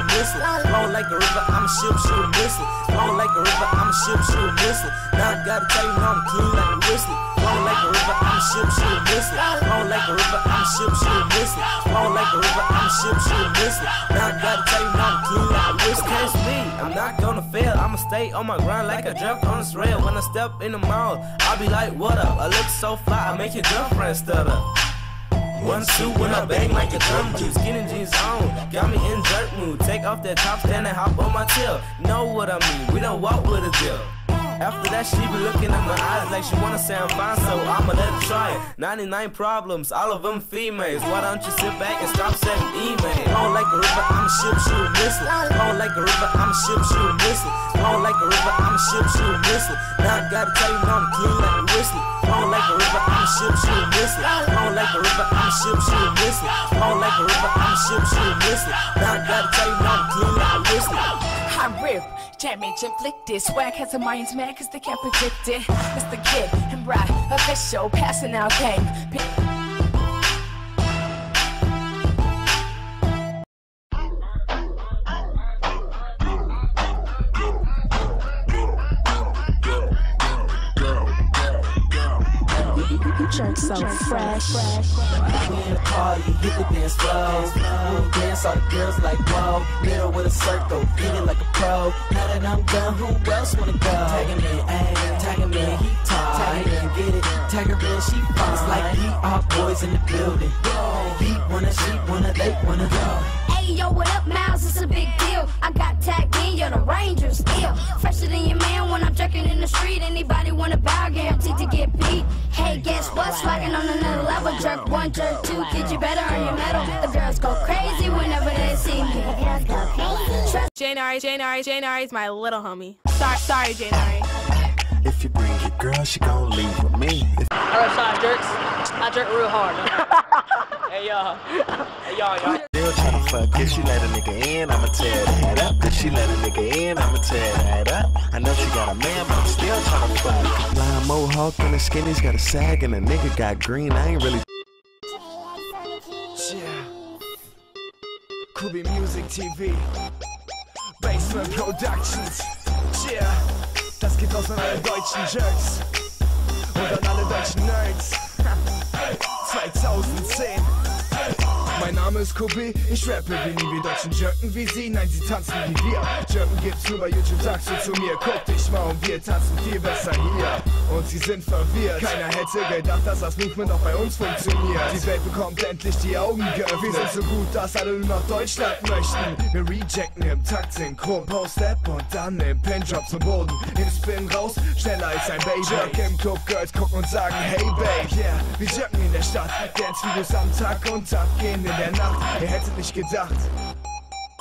a missile. Flow like a river, I'm a ship, shoot a missile. Flow like a river, I'm a ship, shoot a missile. Now I gotta tell you, now I'm clean like a whistle. Flow like a river, I'm a ship, shoot a missile. Flow like a river, I'm a ship, shoot a missile. Flow like a river, I'm a ship, shoot a missile. Now I gotta tell you, now I'm clean like a whistle. Catch me, I'm not gonna fail. I'ma stay on my grind like I dreamt on this rail. When I step in the mall, I'll be like, what up? I look so fly, I make your girlfriend stutter. 1, 2 when I bang like a drum beat. Skinny jeans on, got me in jerk mood. Take off that top stand and hop on my tail. Know what I mean, we don't walk with a deal. After that, she be looking in my eyes like she wanna say I'm fine, so I'ma let her try it. 99 problems, all of them females. Why don't you sit back and stop sending emails? Flow like a river, I'm a ship, shoot a missile. Flow like a river, I'm a ship, shoot a missile. Flow like a river, I'm a ship, shoot a missile. Now I gotta tell you, now I'm clean like a whistle. Flow like a river, I'm a ship, shoot a missile. Flow like a river, I'm a ship, shoot a missile. Flow like a river, I'm a ship, shoot a missile. Now I gotta tell you, now I'm clean like a whistle. I rip, championship lick this. Swag has the minds mad cause they can't predict it. It's the kid and bride, official, passing out game. Jerk so fresh. We in the party, hit the dance floor. We dance, all the girls like whoa. Middle with a circle, hit it like a pro. Now that I'm done, who else wanna go? Tagging me, ayy, tagging me, he talk. Tagging me, get it, tag her in, she fine. It's like we all boys in the building. He wanna, she wanna, they wanna go. Hey yo, what up, Miles? It's a big deal. I got tagged in, you're the Rangers still. Fresher than your man when I'm jerking in the street. Anybody wanna bow, guaranteed to get beat. Hey, guess what? Swagging on another level. Jerk 1, jerk 2, get you better earn your medal. The girls go crazy whenever they see me. The girls go crazy. Janari is my little homie. Sorry, Janari. If you bring your girl, she gon' leave with me. Alright, sorry, jerks. I jerk real hard. Hey y'all. Still tryna fuck. If she let a nigga in, I'ma tear that up. If she let a nigga in, I'ma tear that up. I know she got a man, but I'm still tryna fuck. Blind mohawk and the skinny's got a sag and a nigga got green. I ain't really. Yeah. Kubi Music TV. Basement Productions. Yeah. Das geht raus an alle deutschen Jerks und an alle deutschen Nerds. 2010. Mein Name ist Kubi, ich rappe wie nie, wir deutschen Jerken wie sie, nein, sie tanzen wie wir. Jerken gibt's nur bei YouTube, sagst du zu mir, guck dich mal und wir tanzen viel besser hier. Und sie sind verwirrt, keiner hätte gedacht, dass das Movement auch bei uns funktioniert. Die Welt bekommt endlich die Augen geöffnet, wir sind so gut, dass alle nur nach Deutschland möchten. Wir rejecten im Takt synchron, Post-Step und dann im Pin-Drop zum Boden. Im Spin raus, schneller als ein Baby. Jerk im Club, Girls gucken und sagen, hey Babe, yeah, wir jerken in der Stadt. Dance-Videos am Tag und Tag gehen in der Nacht. Ihr hättet nicht gedacht,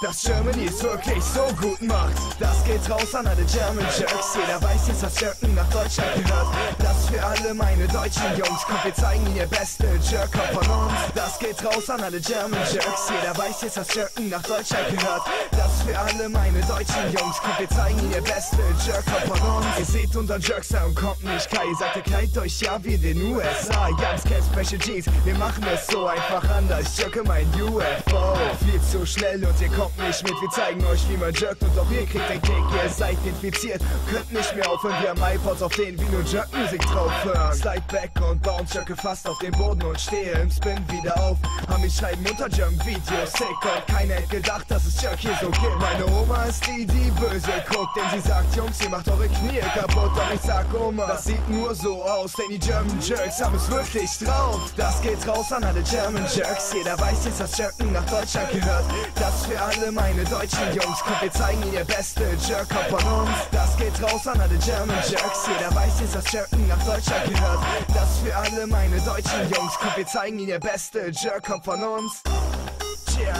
dass Germany es wirklich so gut macht. Das geht raus an alle German Jerks. Jeder weiß jetzt, dass Jerken nach Deutschland gehört. Das für alle meine deutschen Jungs. Kommt, wir zeigen ihnen ihr beste Jerker von uns. Das geht raus an alle German Jerks. Jeder weiß jetzt, dass Jerken nach Deutschland gehört. Das für alle meine deutschen Jungs. Kommt, wir zeigen ihnen ihr beste Jerker von uns. Ihr seht unser Jerk-Sound kommt nicht klar. Ihr sagt, ihr kleidet euch ja wie in den USA. Ganz Cat Special G's. Wir machen es so einfach anders. Ich jerke mein UFO. Viel zu schnell und ihr kommt nicht mit, wir zeigen euch, wie man jerkt und auch ihr kriegt den Kick, ihr seid infiziert, könnt nicht mehr aufhören, wir haben iPods, auf denen wir nur Jerk-Musik drauf hören. Slide back und bounce, jerke fast auf den Boden und stehe im Spin wieder auf. Haben mich schreiben unter Jump-Videos, sick und keiner hätte gedacht, dass es Jerk hier so gibt. Meine Oma ist die, die böse guckt, denn sie sagt, Jungs, ihr macht eure Knie kaputt. Doch ich sag, Oma, das sieht nur so aus, denn die German Jerks haben es wirklich drauf. Das geht raus an alle German Jerks, jeder weiß jetzt, dass Jerken nach Deutschland gehört. Das für alle meine deutschen Jungs, kommt, wir zeigen ihnen ihr beste Jerker von uns. Das geht raus an alle German Jerks, jeder weiß jetzt, dass Jerken nach Deutschland gehört. Das für alle meine deutschen Jungs, kommt, wir zeigen ihnen ihr beste Jerker von uns. Yeah.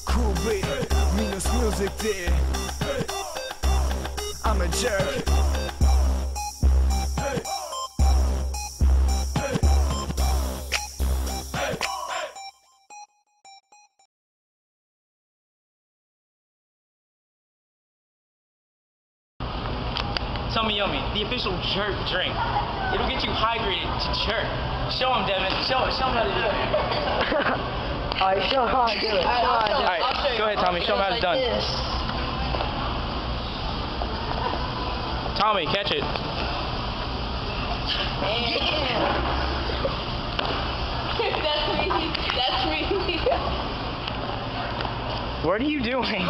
Kubi-Music.de. I'm a jerk. Tummy Yummy, the official jerk drink. It'll get you hydrated to jerk. Show him, Devin. Show him how to do it. Alright, show him how to do it. Alright, go ahead, Tommy. Show him how it's done. Tommy, catch it. That's me. That's me. What are you doing?